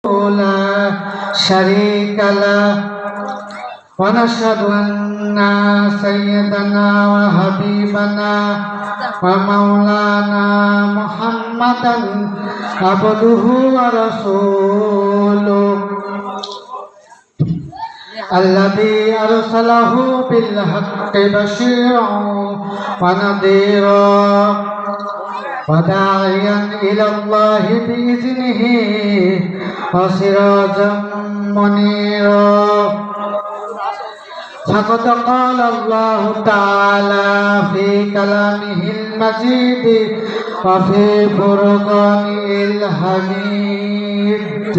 لا شريك له ونشهد أن سيدنا وحبيبنا ومولانا محمدا عبده ورسوله الذي أرسله بالحق بشيرا ونذيرا وداعيا إلى الله بإذنه وسراجا منيرا فقد قال الله تعالى في كلامه المجيد وفي فرقانه الحميد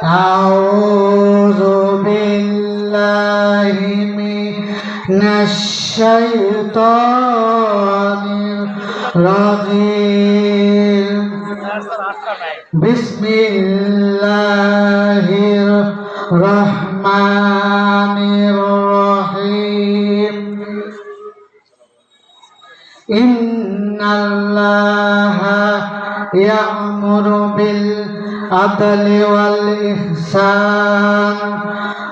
أعوذ بالله من الشيطان الرجيم بسم الله الرحمن الرحيم إن الله يأمر بالعدل والإحسان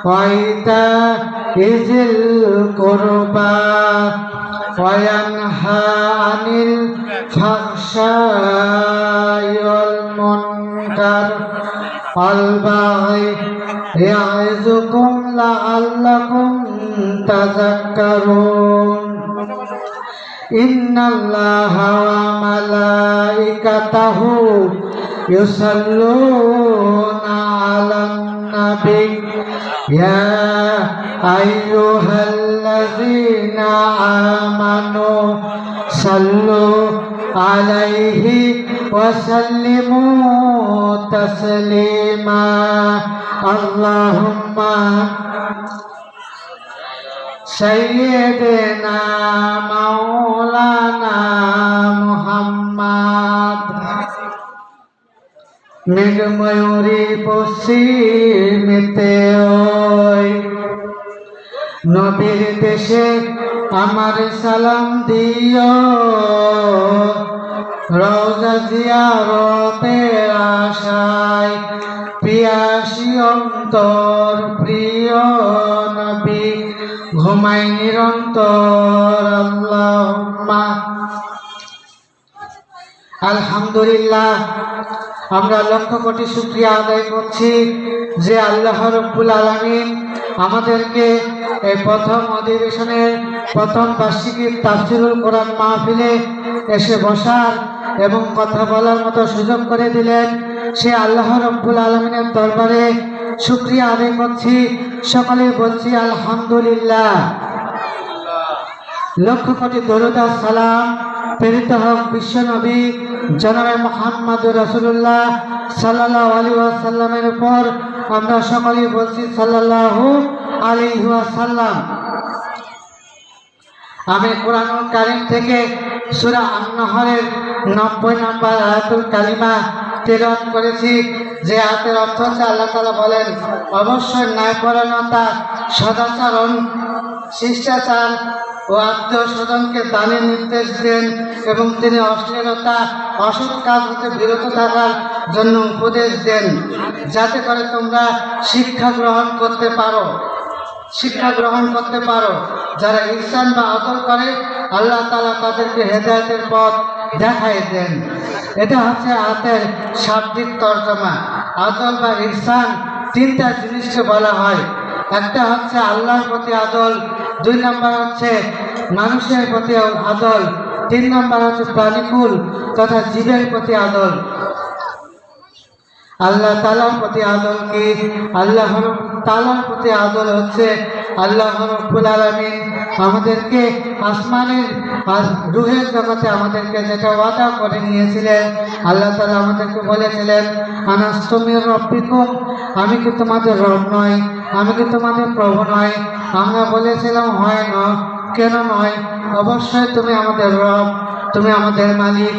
وإيتاء ذي القربى وينهى عن الفحشاء والمنكر والبغي يعظكم لعلكم تذكرون إن الله وملائكته يصلون على النبي يا أيها الذين آمنوا صلوا عليه وسلموا تسليما اللهم سيدنا مولانا محمد মেঘময়ূরী পশ্চিমেতে ওই নবীর দেশে আমার সালাম দিও রওজা জিয়ারতের আশায় পিয়াসী অন্তর প্রিয় নবী ঘুমাই নিরন্তর আল্লাহুম্মা আলহামদুলিল্লাহ। আমরা লক্ষ কোটি শুকরিয়া আদায় করছি যে আল্লাহ রাব্বুল আলামিন আমাদেরকে এই প্রথম অধিবেশনের প্রথম বার্ষিকী তাফসীরুল কোরআন মাহফিলে এসে বসার এবং কথা বলার মতো সুযোগ করে দিলেন। সে আল্লাহ রাব্বুল আলামিনের দরবারে শুকরিয়া আদায় করছি, সকলে বলছি আলহামদুলিল্লাহ। লক্ষ কোটি দরুদ আর সালাম প্রেরিত হোক বিশ্ব নবী জনাবে মুহাম্মদুর রাসূলুল্লাহ সাল্লাল্লাহু আলাইহি ওয়াসাল্লামের উপর। আমরা সকলেই বলছি সাল্লাল্লাহু আলাইহি ওয়াসাল্লাম। আমি কোরআনুল কারীম থেকে সূরা আন-নাহলের 90 নম্বর আয়াতুল কালিমা তেলাওয়াত করেছি। যে আয়াতের অর্থ হচ্ছে আল্লাহ তাআলা বলেন, অবশ্যই ন্যায়পরায়ণতা, সদাচরণ, শিষ্টাচার ও আত্মীয় স্বজনকে দানের নির্দেশ দেন এবং তিনি অশ্লীলতা, অসৎ কাজ হতে বিরত থাকার জন্য উপদেশ দেন, যাতে করে তোমরা শিক্ষা গ্রহণ করতে পারো। যারা ইহসান বা আদল করে আল্লাহ তাআলা তাদেরকে হেদায়েতের পথ দেখায় দেন। এটা হচ্ছে আয়াতের শাব্দিক তর্জমা। আদল বা ইহসান তিনটা জিনিসকে বলা হয়। একটা হচ্ছে আল্লাহর প্রতি আদল, 2 নম্বর হচ্ছে মানুষের প্রতি আদল, 3 নম্বর হচ্ছে প্রাণীকুল তথা জীবের প্রতি আদল। আল্লাহ তাআলার প্রতি আদল কি? আল্লাহ তাআলার প্রতি আদল হচ্ছে আল্লাহ রাব্বুল আলামিন আমাদেরকে আসমানের আর রূহের জগতে আমাদেরকে যেটা ওয়াদা করে নিয়েছিলেন, আল্লাহ তাআলা আমাদেরকে বলেছিলেন, আনাস্তু মির রাব্বিকুম, আমি কি তোমাদের রব নয়, আমি কি তোমাদের প্রভু নয়? আমরা বলেছিলাম হয় না। কেন নয়? অবশ্যই তুমি আমাদের রব, তুমি আমাদের মালিক।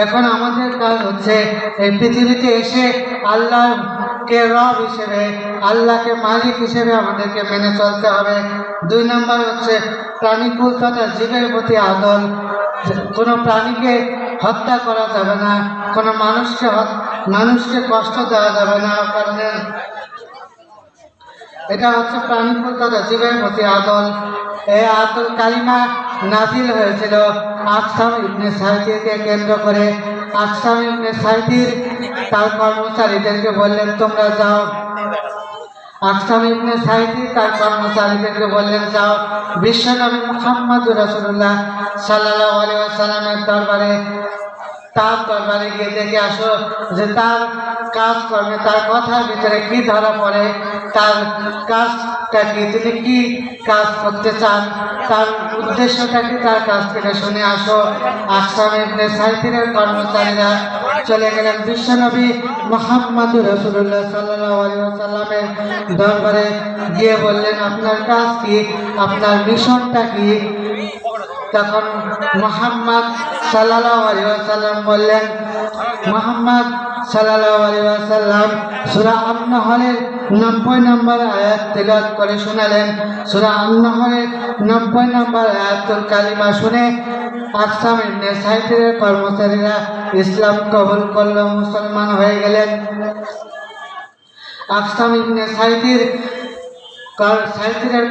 এখন আমাদের কাজ হচ্ছে এই পৃথিবীতে এসে আল্লাহকে রব হিসেবে, আল্লাহকে মালিক হিসেবে আমাদেরকে মেনে চলতে হবে। 2 নম্বর হচ্ছে প্রাণীকুল তথা জীবের প্রতি আদল। কোনো প্রাণীকে হত্যা করা যাবে না, কোনো মানুষকে মানুষকে কষ্ট দেওয়া যাবে না। কারণ এটা হচ্ছে প্রাণীপুত্র জীবের প্রতি আদল। এই আদল কালিমা নাজিল হয়েছিল আকসাম ইবনে সাইদিকে কেন্দ্র করে। আকসাম ইবনে সাইদির তার কর্মচারীদেরকে বললেন তোমরা যাও। আকসাম ইবনে সাইদি তার কর্মচারীদেরকে বললেন যাও বিশ্বনবী মুহাম্মদুর রাসূলুল্লাহ সাল্লাল্লাহু আলাইহি ওয়াসাল্লামের দরবারে গিয়ে দেখে আসো যে তার কাজ করবে, তার কথার ভিতরে কি ধরা পড়ে, তার কাজটা কি, তিনি কি কাজ করতে চান, তার উদ্দেশ্যটা কি, তার কাছ থেকে শুনে আসো। আকসাম ইবনে সাইদির কর্মচারীরা চলে গেলেন বিশ্বনবী মুহাম্মদুর রাসূলুল্লাহ সাল্লাল্লাহু আলাইহি ওয়াসাল্লামের দরবারে গিয়ে বললেন আপনার কাজ কি, আপনার মিশনটা কি। তখন মুহাম্মদ সাল্লাল্লাহু আলাইহি ওয়াসাল্লাম বললেন, মুহাম্মদ সাল্লাল্লাহু আলাইহি ওয়াসাল্লাম সূরা আন-নাহলের 90 নম্বর আয়াত তেলাওয়াত করে শোনালেন। সূরা আন-নাহলের 90 নম্বর আয়াতুল কালিমা শুনে আকসাম ইবনে সাইদের কর্মচারীরা ইসলাম কবুল করল, মুসলমান হয়ে গেলেন। আকসাম ইবনে সাইদের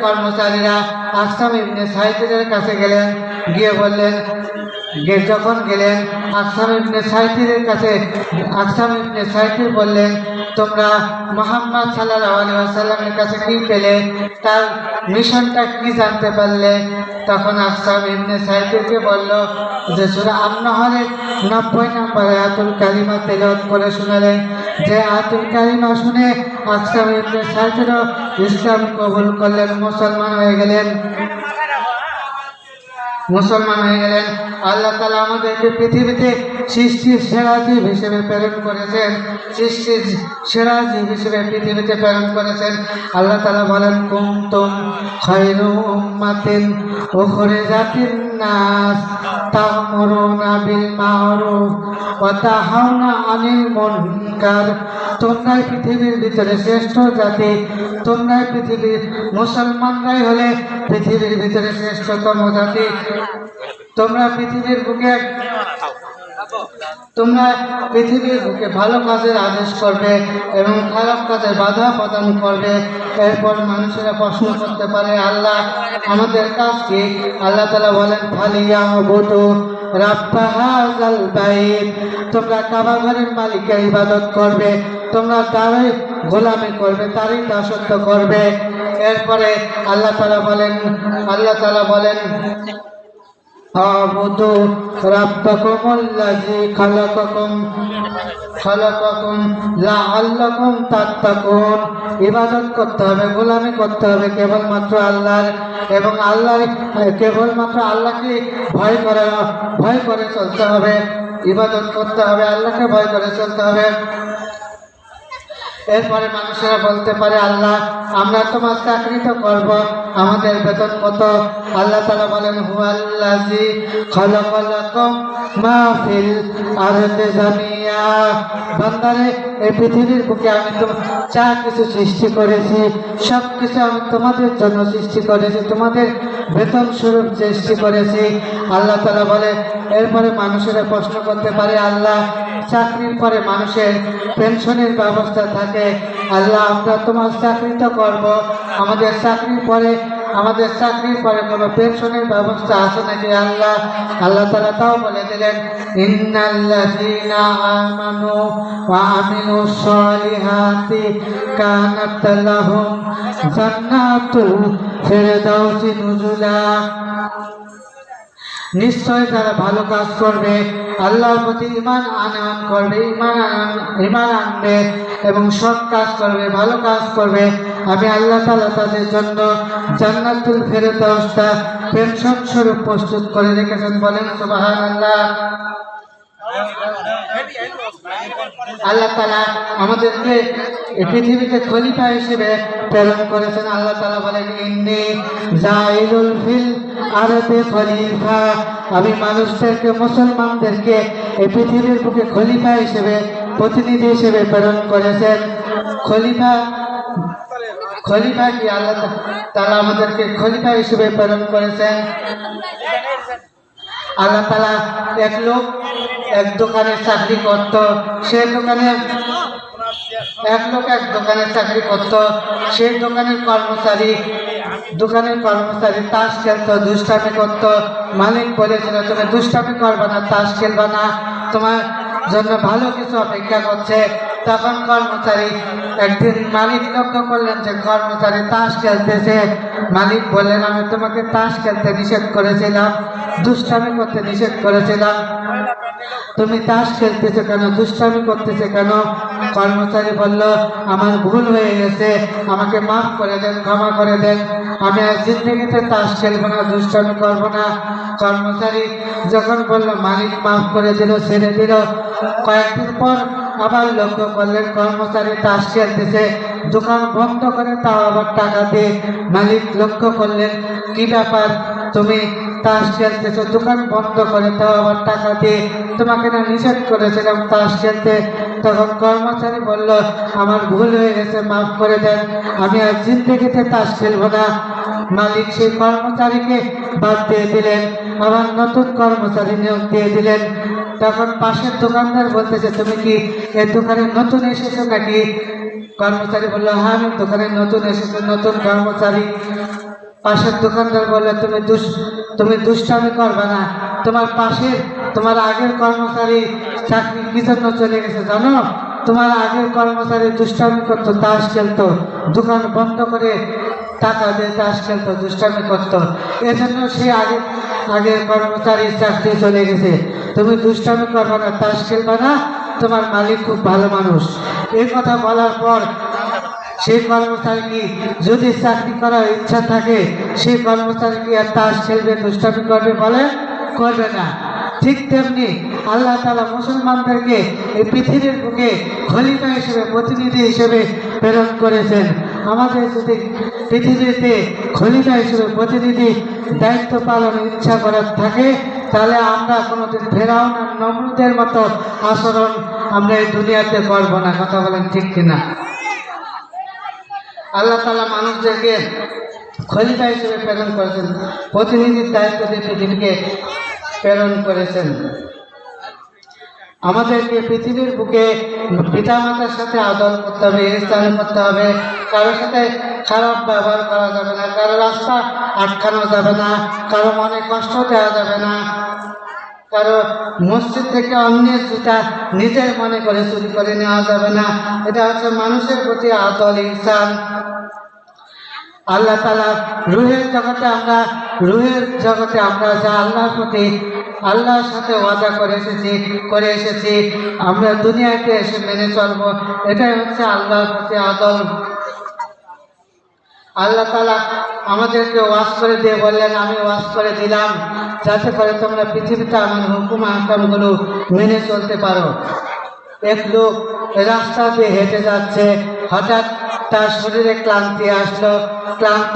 কর্মচারীরা আকসাম ইবনে সাইদের কাছে গেলেন, গিয়ে বললেন, যখন গেলেন আকসাম ইবনে সাইদের কাছে, আকসাম ইবনে সাইদ বললেন তোমরা মুহাম্মদ সাল্লাল্লাহু আলাইহি ওয়াসাল্লামের কাছে কি পেলে, তার মিশনটা কি জানতে পারলে। তখন আকসাম ইবনে সাইদকে বলল যে সূরা আন-নাহলের 90 নম্বর আয়াতুল কালিমা তেলাওয়াত করে শোনালেন। যে আয়াতুল কালিমা শুনে আকসাম ইবনে সাইদও ইসলাম কবুল করলেন, মুসলমান হয়ে গেলেন। আল্লাহ তাআলা আমাদেরকে পৃথিবীতে সৃষ্টির সেরা জীব হিসেবে প্রেরণ করেছেন, সৃষ্টির সেরা জীব হিসেবে পৃথিবীতে প্রেরণ করেছেন। আল্লাহ তাআলা বলেন কুনতুম খায়রু উম্মাতিন উখরিজাত লিন-নাস তা'মুরুনা বিল মা'রুফ ওয়া তানহাউনা আনিল মুনকার। তোমরাই পৃথিবীর ভিতরে শ্রেষ্ঠ জাতি, তোমরাই পৃথিবীর মুসলমানরাই হলে পৃথিবীর ভিতরে শ্রেষ্ঠতম জাতি। তোমরা পৃথিবীর বুকে ভালো কাজের আদেশ করবে এবং খারাপ কাজে বাধা প্রদান করবে। এরপর মানুষেরা প্রশ্ন করতে পারে আল্লাহ আমাদের কাজ কি। আল্লাহ তাআলা বলেন ফালিয়াবুদু রাব্বা হাযাল বাইত, তোমরা কাবা ঘরের মালিকের ইবাদত করবে, তোমরা তারই গোলামি করবে, তারই দাসত্ব করবে। এরপরে আল্লাহ তাআলা বলেন আবুদু রাব্বাকুমুল্লাযী খালাকাকুম লাআল্লাকুম তাত্তাকুন। ইবাদত করতে হবে, গোলামি করতে হবে কেবলমাত্র আল্লাহর, এবং কেবলমাত্র আল্লাহকে ভয় করে চলতে হবে। ইবাদত করতে হবে, আল্লাহকে ভয় করে চলতে হবে। এরপরে মানুষেরা বলতে পারে আল্লাহ আমরা তোমার চাকরি তো করবো, আমাদের বেতন কত। আল্লাহ তাআলা বলেন হুয়াল্লাযী খালাকালাকুম মা ফিল আরদি জামিয়া। বান্দারে এই পৃথিবীর বুকে আমি যা কিছু সৃষ্টি করেছি সব কিছু আমি তোমাদের জন্য সৃষ্টি করেছি, তোমাদের বেতন স্বরূপ সৃষ্টি করেছি। আল্লাহ তাআলা বলে এরপরে মানুষেরা প্রশ্ন করতে পারে আল্লাহ চাকরির পরে মানুষের পেনশনের ব্যবস্থা থাকে, আল্লাহ আমরা তোমার চাকরি তো করবো, আমাদের চাকরির পরে কোনো পেনশনের ব্যবস্থা আছে নাকি আল্লাহ। আল্লাহ তাআলা তাও বলে দিলেন ইন্নাল্লাযীনা আমানু ওয়া আমিলুস সালিহাতি কানাত লাহুম জান্নাতুল ফিরদাউসি নুজুলা। নিশ্চয় যারা ভালো কাজ করবে, আল্লাহর প্রতি ঈমান আনবে এবং সৎ কাজ করবে, ভালো কাজ করবে, আমি আল্লাহ তাআলা তাদের জন্য জান্নাতুল ফিরদাউসটা পেনশন স্বরূপ প্রস্তুত করে রেখেছেন। বলেন সুবহানাল্লাহ। আল্লাহ তাআলা আমাদেরকে পৃথিবীতে খলিফা হিসেবে প্রেরণ করেছেন। আল্লাহ তাআলা বলেন ইন্নী জাইলুল ফিল আরদি খলিফা, আমি মানুষদেরকে, মুসলমানদেরকে এই পৃথিবীর বুকে খলিফা হিসেবে, প্রতিনিধি হিসেবে প্রেরণ করেছেন। খলিফা কি আল্লাহ তাআলা আমাদেরকে খলিফা হিসেবে প্রেরণ করেছেন। আল্লাহ তাআলা এক লোক এক দোকানে চাকরি করত, সে দোকানে এক লোক এক দোকানে চাকরি করত, সেই দোকানের কর্মচারী তাস খেলতো, দুষ্টামি করত। মালিক বলেছিল তুমি দুষ্টামি করবে না, তাস খেলবে না, তোমার জন্য ভালো কিছু অপেক্ষা করছে। তখন কর্মচারী একদিন মালিক লক্ষ্য করলেন যে কর্মচারী তাস খেলতেছে। মালিক বললেন আমি তোমাকে তাস খেলতে নিষেধ করেছিলাম, দুষ্টামি করতে নিষেধ করেছিলাম, তুমি তাস খেলতেছো কেন, দুষ্টামি করতেছে কেন? কর্মচারী বলল আমার ভুল হয়ে গেছে, আমাকে মাফ করে দেন, ক্ষমা করে দেন, আমি আর জিন্দগিতে তাস খেলবো না, দুষ্টামি করবো না। কর্মচারী যখন বলল মালিক মাফ করে দিল, ছেড়ে দিল। কয়েকদিন পর আবার লক্ষ্য করলেন কর্মচারী তাস খেলতেছে, দোকান বন্ধ করে তাও আবার টাকা দিয়ে। মালিক লক্ষ্য করলেন কি ব্যাপার, তুমি তাস খেলতেছো, দোকান বন্ধ করে তাও আবার টাকা দিয়ে, তোমাকে না নিষেধ করেছিলাম তাস খেলতে? তখন কর্মচারী বলল আমার ভুল হয়ে গেছে, মাফ করে দেন, আমি আর জিন্দগিতে তাস খেলবো না। মালিক সেই কর্মচারীকে বাদ দিয়ে দিলেন, আবার নতুন কর্মচারী নিয়োগ দিয়ে দিলেন। তখন পাশের দোকানদার বলতেছে তুমি কি এই দোকানে নতুন এসেছো নাকি? কর্মচারী বলল হ্যাঁ আমি দোকানে নতুন এসেছি, নতুন কর্মচারী। পাশের দোকানদার বলল তুমি দুষ্টামি করবে না, তোমার আগের কর্মচারী চাকরি কি জন্য চলে গেছে জানো? তোমার আগের কর্মচারী দুষ্টামি করতো, তাস খেলতো, দোকান বন্ধ করে টাকা দিয়ে তাস খেলতো, দুষ্টামি করতো, এজন্য সে আগের কর্মচারীর চাকরি চলে গেছে। তুমি দুষ্টামি করবে না, তাস খেলবে না, তোমার মালিক খুব ভালো মানুষ। এই কথা বলার পর সেই কর্মচারী কি যদি চাকরি করার ইচ্ছা থাকে, সেই কর্মচারী কি আর তাস খেলবে, দুষ্টামি করবে? বলে করবে না। ঠিক তেমনি আল্লাহ তাআলা মুসলমানদেরকে এই পৃথিবীর বুকে খলিফা হিসেবে, প্রতিনিধি হিসেবে প্রেরণ করেছেন। আমাদের যদি পৃথিবীতে খলিফা হিসেবে প্রতিনিধি দায়িত্ব পালনের ইচ্ছা করার থাকে, তাহলে আমরা কোনোদিন ফেরাউন আর নমরুদের মতো আচরণ আমরা এই দুনিয়াতে করবো না। কথা বলেন ঠিক কিনা? আল্লাহ তাআলা মানুষদেরকে খলিফা হিসেবে প্রেরণ করেছেন, প্রতিনিধির দায়িত্ব দিয়ে পৃথিবীকে প্রেরণ করেছেন। আমাদেরকে পৃথিবীর বুকে পিতামাতার সাথে আদর করতে হবে, ইহসান করতে হবে, কারোর সাথে খারাপ ব্যবহার করা যাবে না, কারো রাস্তা আটকানো যাবে না, কারো মনে কষ্ট দেওয়া যাবে না, কারো মসজিদ থেকে অন্যের জুতা নিজের মনে করে চুরি করে নেওয়া যাবে না। এটা হচ্ছে মানুষের প্রতি আদর, ইহসান। আল্লাহ তাআলা রুহের জগতে আমরা যা আল্লাহর প্রতি, আল্লাহর সাথে ওয়াদা করে এসেছি, আমরা দুনিয়াতে এসে মেনে চলবো, এটাই হচ্ছে আল্লাহর প্রতি আদর। আল্লাহ তাআলা আমাদেরকে ওয়াজ করে দিয়ে বললেন আমি ওয়াজ করে দিলাম যাতে করে তোমরা পৃথিবীতে আমার হুকুম আহকামগুলো মেনে চলতে পারো। এক লোক রাস্তা দিয়ে হেঁটে যাচ্ছে, হঠাৎ তার শরীরে ক্লান্তি আসলো, ক্লান্ত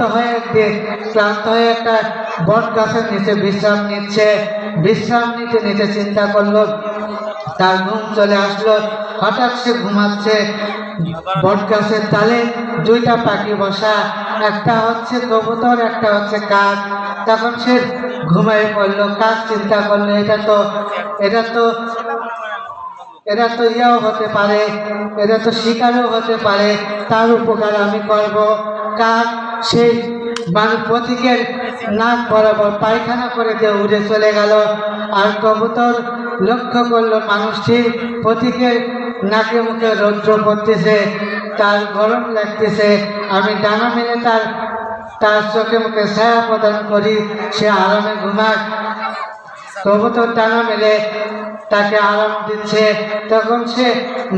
হয়ে একটা বট গাছের নিচে বিশ্রাম নিতে চিন্তা করলো, তার ঘুম চলে আসলো। হঠাৎ সে ঘুমাচ্ছে, বট গাছের ডালে দুইটা পাখি বসা, একটা হচ্ছে কবুতর, একটা হচ্ছে কাক। তখন সে ঘুমায় পড়লো। কাক চিন্তা করলো এরা তো ইয়াও হতে পারে, এরা তো শিকারও হতে পারে, তার উপকার আমি করব। কাক সেই প্রতীকের নাক বরাবর পায়খানা করে দিয়ে উড়ে চলে গেল। আর কবুতর লক্ষ্য করলো মানুষটির প্রতীকের নাকে মুখে রৌদ্র পড়তেছে, তার গরম লাগতেছে, আমি ডানা মেলে তার চোখে মুখে ছায়া প্রদান করি, সে আরামে ঘুমাক। কবুতর ডানা মেলে তাকে আরাম দিচ্ছে। তখন সে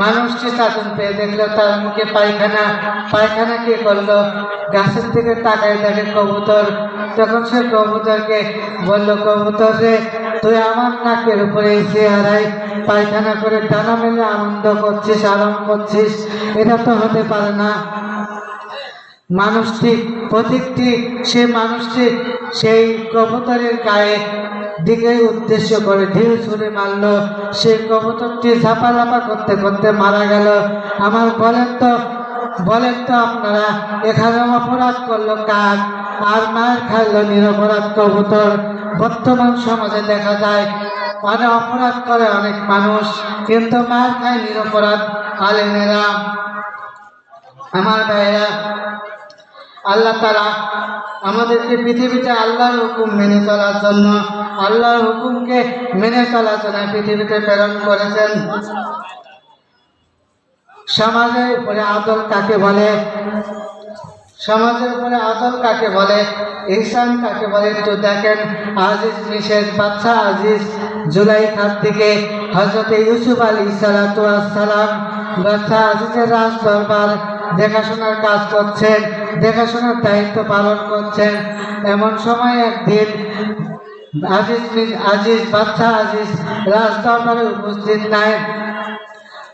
মানুষটি চাতন পেয়ে দেখলো তার মুখে পায়খানা কে করলো, গাছের থেকে তাকায় দেখে কবুতর। তখন সে কবুতরকে বলল, কবুতর রে, তুই আমার নাকের উপরে চেহারায় পায়খানা করে ডানা মেলে আনন্দ করছিস, আরাম করছিস, এটা তো হতে পারে না। প্রতীকটি সেই কবুতরের গায়ে দিকে উদ্দেশ্য করে ঢিল ছুঁড়ে মারলো। সেই কবুতরটি ঝাপালাপা করতে করতে মারা গেল। বলেন তো আপনারা, এখানে অপরাধ করলো কাক, আর মার খাইল নিরপরাধ কবুতর। বর্তমান সমাজে দেখা যায় মানে অপরাধ করে অনেক মানুষ, কিন্তু মার খায় নিরপরাধ আলেমেরা। আমার ভাইরা, আল্লাহ তাআলা আমাদেরকে পৃথিবীতে আল্লাহর হুকুম মেনে চলার জন্য, আল্লাহর হুকুমকে মেনে চলার জন্য পৃথিবীতে প্রেরণ করেছেন। সমাজের উপরে আদল কাকে বলে, সমাজের উপরে আদল কাকে বলে, ইহসান কাকে বলে একটু দেখেন। আজিজ মিশের বাচ্চা আজিজ জুলাইখার দিকে হযরত ইউসুফ আলাইহিস সালাতু ওয়াস সালাম বাচ্চা আজিজের রাজ দরবার দেখাশোনার কাজ করছেন, দেখাশোনার দায়িত্ব পালন করছেন। এমন সময় একদিন আজিজ বাচ্চা আজিজ রাজ দরবারে উপস্থিত নাই।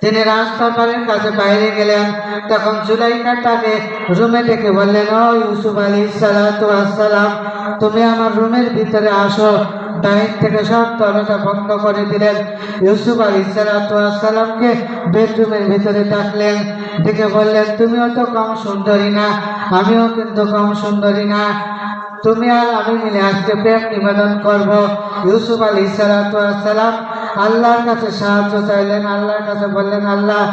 তিনি রাজ দরবারের কাছে বাইরে গেলেন। তখন জুলাইখা তাকে রুমে ডেকে বললেন, ও ইউসুফ আলাইহিস সালাতু ওয়াস সালাম, তুমি আমার রুমের ভিতরে আসো। বাহির থেকে সব দরজা বন্ধ করে দিলেন। ইউসুফ আলাইহিস সালাতু ওয়াস সালামকে বেডরুমের ভিতরে ডাকলেন, ডেকে বললেন, তুমিও তো কম সুন্দরী না, আমিও কিন্তু কম সুন্দরী না, তুমি আর আমি মিলে আজকে প্রেম নিবেদন করবো। ইউসুফ আলাইহিস সালাতু ওয়াস সালাম আল্লাহর কাছে সাহায্য চাইলেন। আল্লাহর কাছে বললেন, আল্লাহ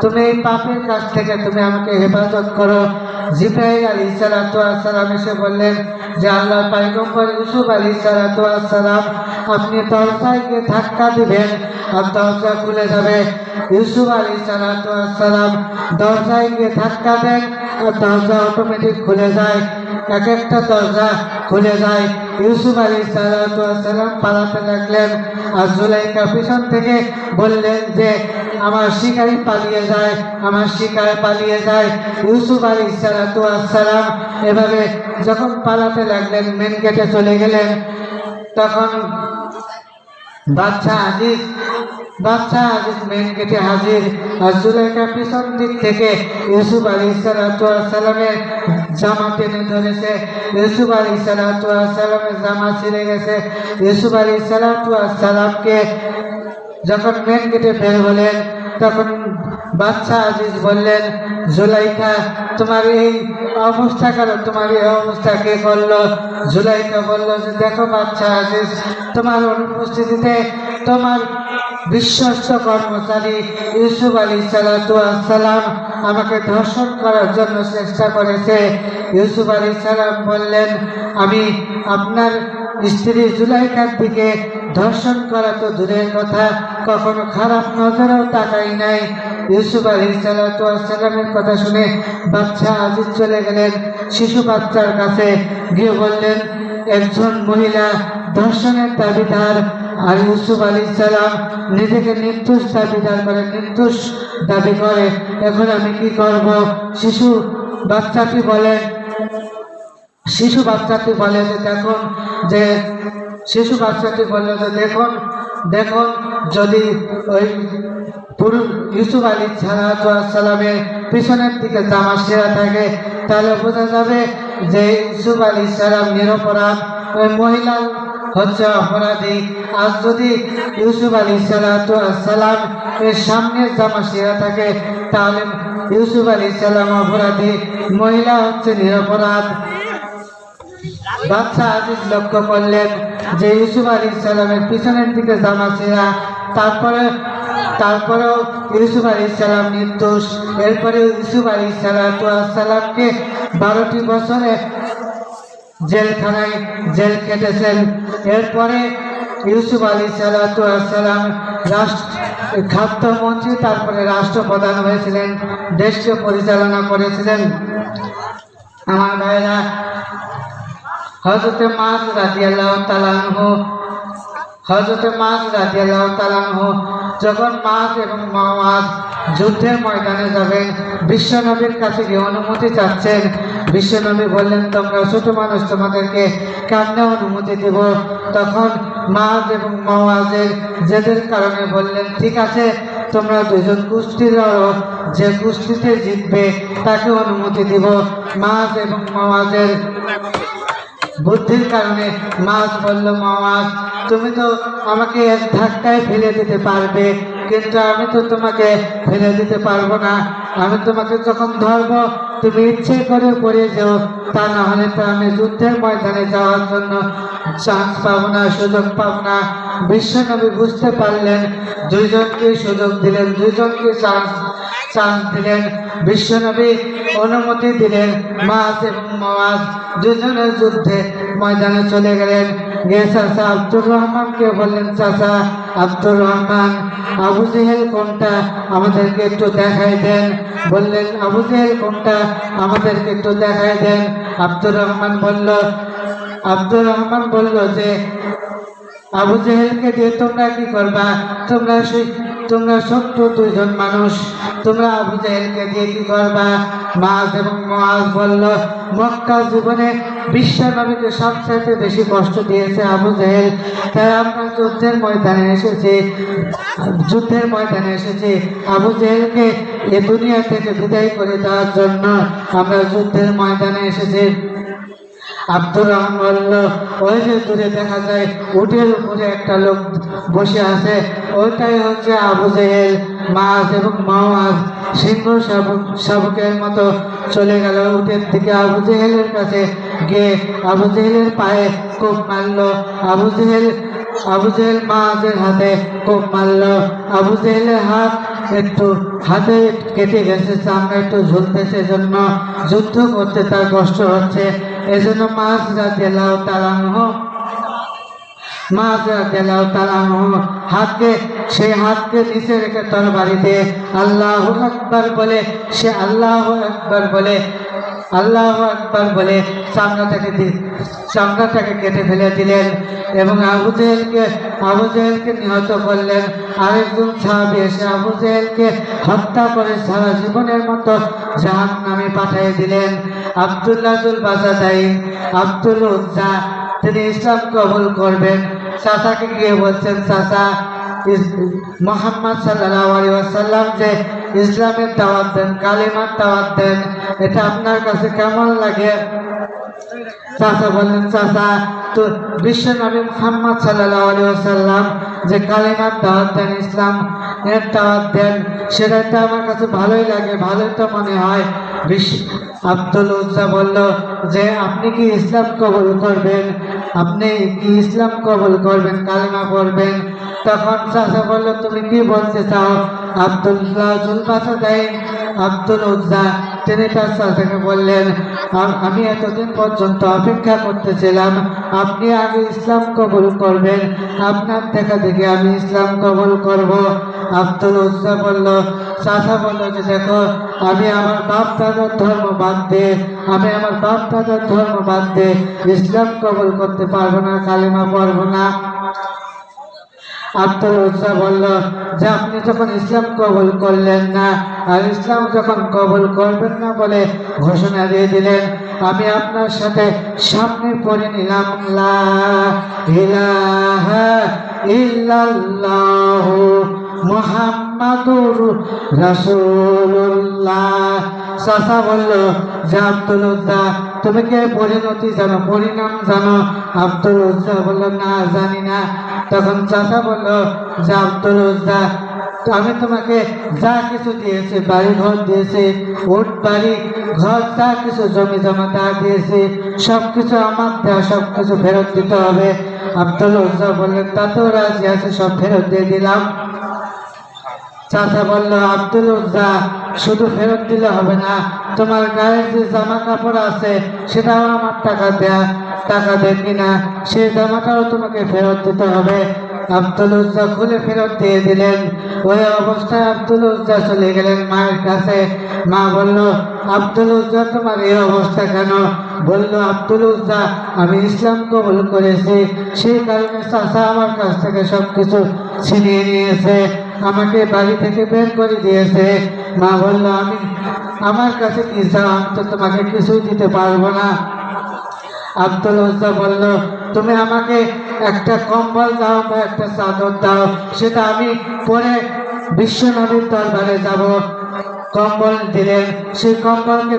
তুমি এই পাপের কাছ থেকে তুমি আমাকে হেফাজত করো। জিবরাইল আলাইহিস সালাতু ওয়াস সালাম এসে বললেন যে আল্লাহর পয়গম্বর ইউসুফ আলাইহিস সালাতু ওয়াস সালাম আপনি দরজায় গিয়ে ধাক্কা দিবেন আর দরজা খুলে যাবে। ইউসুফ আলাইহিস সালাতু ওয়াস সালাম দরজায় গিয়ে ধাক্কা দেন আর দরজা অটোমেটিক খুলে যায়, এক একটা দরজা খুলে যায়। ইউসুফ আলাইহিস সালাতু ওয়াস সালাম পালাতে লাগলেন আর জুলাইখা পিছন থেকে বললেন যে আমার শিকারী পালিয়ে যায়, আমার শিকার পালিয়ে যায়। ইউসুফ আলাইহিস সালাতু ওয়াস সালাম এভাবে যখন পালাতে লাগলেন, মেন গেটে চলে গেলেন। তখন বাচ্চা আজিজ মেন গেটে হাজির। আর জুলাইখা পিছন দিক থেকে ইউসুফ আলাইহিস সালাতু ওয়াস সালামের জামা টেনে ধরেছে। ইউসুফ আলাইহিস সালাতু ওয়াস সালামের জামা ছিঁড়ে গেছে। ইউসুফ আলাইহিস সালাতু ওয়াস সালামকে যখন মেন গেটে বের হলেন, তখন বাচ্চা আজিজ বললেন, জুলাইখা তোমার এই অবস্থা কেন, তোমার এই অবস্থা কে করলো? জুলাইখা বলল যে দেখো বাচ্চা আজিজ, তোমার অনুপস্থিতিতে তোমার বিশ্বস্ত কর্মচারী ইউসুফ আলাইহিস সালাতু ওয়াস সালাম আমাকে ধর্ষণ করার জন্য চেষ্টা করেছে। ইউসুফ আলাইহিস সালাম বললেন, আমি আপনার স্ত্রী জুলাইখার দিকে ধর্ষণ করা তো দূরের কথা, কখনো খারাপ নজরেও তাকাই নাই। ইউসুফ আলাইহিস সালাতু ওয়াস সালামের কথা শুনে বাচ্চা আজিজ চলে গেলেন শিশু বাচ্চার কাছে, গিয়ে বললেন, একজন মহিলা ধর্ষণের দাবিদার আর ইউসুফ আলাইহিস সালাম নিজেকে নির্দোষ দাবি করে, এখন আমি কি করব? শিশু বাচ্চাটি বলে যে দেখুন যদি ওই ইউসুফ আলাইহিস সালামের পিছনের দিকে জামা ছেঁড়া থাকে তাহলে বোঝা যাবে যে ইউসুফ আলাইহিস সালাম নিরপরাধ, ওই মহিলা হচ্ছে অপরাধী। আজ যদি ইউসুফ আলাইহিস সালাম এর সামনে জামা ছেঁড়া থাকে তাহলে ইউসুফ আলাইহিস সালাম অপরাধী, মহিলা হচ্ছে নিরপরাধ। বাচ্চা আজিজ লক্ষ্য করলেন যে ইউসুফ আলাইহিস সালামের পিছনের দিকে জামা ছেঁড়া, তারপরেও ইউসুফ আলাইহিস সালাম নির্দোষ। এরপরে ইউসুফ আলাইহিস সালামকে 12টি বছরে জেলখানায় জেল কেটেছেন। এরপরে ইউসুফ আলাইহিস সালাম খাদ্যমন্ত্রী, তারপরে রাষ্ট্রপ্রধান হয়েছিলেন, দেশকে পরিচালনা করেছিলেন। আমার ভাইরা, হযরত মাআজ রাদিয়াল্লাহু তাআলা আনহু যখন মাআজ এবং মুআজ যুদ্ধের ময়দানে যাবেন, বিশ্বনবীর কাছে গিয়ে অনুমতি চাচ্ছেন। বিশ্বনবী বললেন, তোমরা ছোট মানুষ, তোমাদেরকে কেমনে অনুমতি দেব? তখন মাআজ এবং মুআজের জেদের কারণে বললেন, ঠিক আছে, তোমরা দুজন কুস্তি লড়ো, যে কুস্তিতে জিতবে তাকে অনুমতি দিব। মাআজ এবং মুআজের বুদ্ধির কারণে মাআজ বলল, মুআজ তুমি তো আমাকে এক ধাক্কায় ফেলে দিতে পারবে, কিন্তু আমি তো তোমাকে ফেলে দিতে পারবো না। আমি তোমাকে যখন ধরবো তুমি ইচ্ছে করে পড়ে যাও, তা না হলে তো আমি যুদ্ধের ময়দানে যাওয়ার জন্য চান্স পাবো না, সুযোগ পাবো না। বিশ্বনবী বুঝতে পারলেন, দুইজনকে সুযোগ দিলেন, দুইজনকে চান্স দিলেন। বিশ্বনবী অনুমতি দিলেন, মাছ এবং মাওয়াজ দুজনের যুদ্ধে ময়দানে চলে গেলেন। গিয়ে চাচা আব্দুর রহমানকে বললেন, চাচা আব্দুর রহমান, আবু জেহেল কোনটা আমাদেরকে একটু দেখাই দেন। বললেন, আবু জেহেল কোনটা আমাদেরকে একটু দেখাই দেন। আব্দুর রহমান বলল যে আবু জেহেলকে দিয়ে তোমরা কি করবা, তোমরা ছোট্ট দুইজন মানুষ, তোমরা আবু জেহেলকে দিয়ে কি করবা। মাছ এবং মুআজ বলল, মক্কা জীবনে বিশ্ব নবীকে সবচেয়ে বেশি কষ্ট দিয়েছে আবু জেহেল, তাই আমরা যুদ্ধের ময়দানে এসেছি আবু জেহেলকে এ দুনিয়া থেকে বিদায় করে দেওয়ার জন্য আমরা যুদ্ধের ময়দানে এসেছি। আব্দুর রহমান বলল, ওই যে দূরে দেখা যায় উটের উপরে একটা লোক বসে আছে, ওইটাই হচ্ছে আবু জেহেল। মাছ এবং মুআজ সিংহ শাবকের মতো চলে গেল উটের দিকে। আবু জেহেলের কাছে গিয়ে আবু জেহেলের পায়ে কোপ মারল। আবু জেহেল মুআজের হাতে কোপ মারল। আবু জেহেলের হাতে কেটে গেছে, চামড়া একটু ঝুলতেছে, জন্য যুদ্ধ করতে তার কষ্ট হচ্ছে। এজন্য মাছ রাদিয়াল্লাহু তাআলা আনহু সেই হাতকে নিচে রেখে তরবারিতে আল্লাহু আকবার বলে চামড়াটাকে কেটে ফেলে দিলেন এবং আবু জেহেলকে নিহত করলেন। আরেকজন সাহাবী এসে আবু জেহেলকে হত্যা করে সারা জীবনের মতো জাহান্নামে পাঠিয়ে দিলেন। আব্দুল উজ্জা তিনি ইসলাম কবুল করবেন। চাচাকে গিয়ে বলছেন, চাচা মুহাম্মদ সাল্লাল্লাহু আলাইহি ওয়াসাল্লাম যে ইসলামের দাওয়াত দেন, কালিমার দাওয়াত দেন, এটা আপনার কাছে কেমন লাগে? চাচা বললেন, চাচা তো বিশ্ব নবী মুহাম্মদ সাল্লাল্লাহু আলাইহি ওয়াসাল্লাম যে কালিমার দাওয়াত দেন, ইসলাম এর দাওয়াত দেন, সেটা তো আমার কাছে ভালোই লাগে, ভালোই তো মনে হয়। আব্দুল উজ্জা বলল যে আপনি কি ইসলাম কবুল করবেন, কালিমা পড়বেন? তখন চাচা বলল, তুমি কি বলতে চাও? আব্দুল উজ্জা তিনি তার চাচাকে বললেন, আমি এতদিন পর্যন্ত অপেক্ষা করতেছিলাম আপনি আগে ইসলাম কবুল করবেন, আপনার দেখা দেখে আমি ইসলাম কবুল করব। আব্দুল উজ্জা বলল, চাচা বলল যে দেখো, আমি আমার বাপ দাদার ধর্ম বাদ দিয়ে ইসলাম কবুল করতে পারবো না, কালিমা পড়বো না। আব্দুল উজ্জা বলল যে আপনি যখন ইসলাম কবুল করলেন না, আর ইসলাম যখন কবুল করবেন না বলে ঘোষণা দিয়ে দিলেন, আমি আপনার সাথে সামনে পড়ে নিলাম, লা ইলাহা ইল্লাল্লাহু মুহাম্মাদুর রাসূলুল্লাহ। চাচা বলল যে আব্দুল উজ্জা তুমি কে পরিণাম জানো? আব্দুল উজ্জা বলল, না জানি না। তখন চাচা বলল যে আব্দুল উজ্জা আমি তোমাকে যা কিছু দিয়েছি, বাড়ি ঘর দিয়েছি, উট বাড়ি ঘর, যা কিছু জমি জমা তা দিয়েছি, সবকিছু আমার দেওয়া, সবকিছু ফেরত দিতে হবে। আব্দুল উজ্জা বললেন, তা তো রাজি আছে, সব ফেরত দিয়ে দিলাম। চাচা বলল, আব্দুল উজ্জা শুধু ফেরত দিলে হবে না, তোমার গায়ের যে জামা কাপড় আছে সেটাও আমার টাকা দেয় কিনা, সেই জামাটাও তোমাকে ফেরত দিতে হবে। আব্দুল উজ্জা খুলে ফেরত দিয়ে দিলেন। ওই অবস্থায় আব্দুল উজ্জা চলে গেলেন মায়ের কাছে। মা বলল, আব্দুল উজ্জা তোমার এই অবস্থা কেন? বলল, আব্দুল উজ্জা আমি ইসলাম কবুল করেছি, সেই কারণে চাচা আমার কাছ থেকে সবকিছু ছিনিয়ে নিয়েছে, আমাকে বাড়ি থেকে বের করে দিয়েছে। মা বলল, আমার কাছে কি চাও? আমি তো তোমাকে কিছুই দিতে পারবো না। আব্দুল উজ্জা বলল, তুমি আমাকে একটা কম্বল দাও বা একটা চাদর দাও, সেটা আমি পরে বিশ্ব নবীর দরবারে যাব। কম্বল দিলেন। সেই কম্বলকে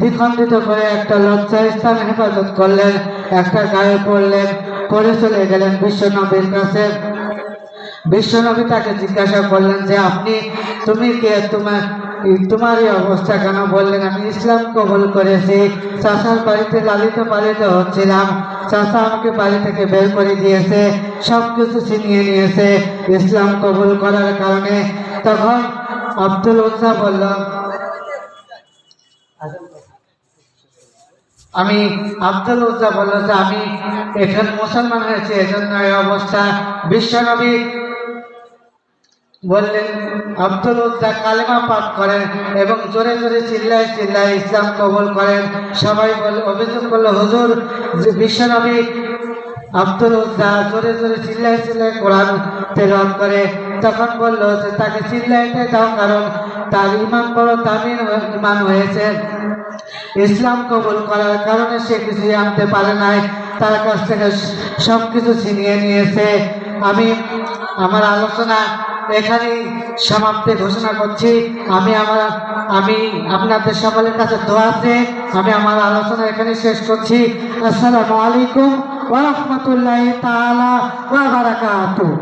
দ্বিখণ্ডিত করে একটা লজ্জাস্থান হেফাজত করলেন, একটা গায়ে পড়লেন, পরে চলে গেলেন বিশ্ব নবীর কাছে। বিশ্বনবী তাকে জিজ্ঞাসা করলেন যে তুমি কে? তোমার এই অবস্থা কেন? বললেন, আমি ইসলাম কবুল করেছি। চাচার বাড়িতে লালিত পালিত হচ্ছিলাম, চাচা আমাকে বাড়ি থেকে বের করে দিয়েছে, সব কিছু ছিনিয়ে নিয়েছে ইসলাম কবুল করার কারণে। তখন আব্দুল উজ্জা বলল, আব্দুল উজ্জা বলল যে আমি এখানে মুসলমান হয়েছি, এজন্য এই অবস্থা। বিশ্বনবী বললেন, আব্দুল উজ্জা কালেমা পাঠ করেন এবং জোরে জোরে চিল্লায় চিল্লায় ইসলাম কবুল করেন। সবাই অভিযোগ করলো, হুজুর যে বিশ্বনবী আব্দুল উজ্জা জোরে জোরে চিল্লায় চিল্লায় কোরআন তেলাওয়াত করে। তখন বলল যে তাকে চিল্লাইতে দাও, কারণ তার ইমান বড় দামির ইমান হয়েছে। ইসলাম কবুল করার কারণে সে কিছুই আনতে পারে নাই, তার কাছ থেকে সব কিছু ছিনিয়ে নিয়েছে। আমি আমার আলোচনা এখানেই সমাপ্তি ঘোষণা করছি। আমি আপনাদের সকলের কাছে দোয়া চেয়ে আমি আমার আলোচনা এখানে শেষ করছি। আসসালামু আলাইকুম ওয়া রাহমাতুল্লাহি তাআলা ওয়া বারাকাতুহু।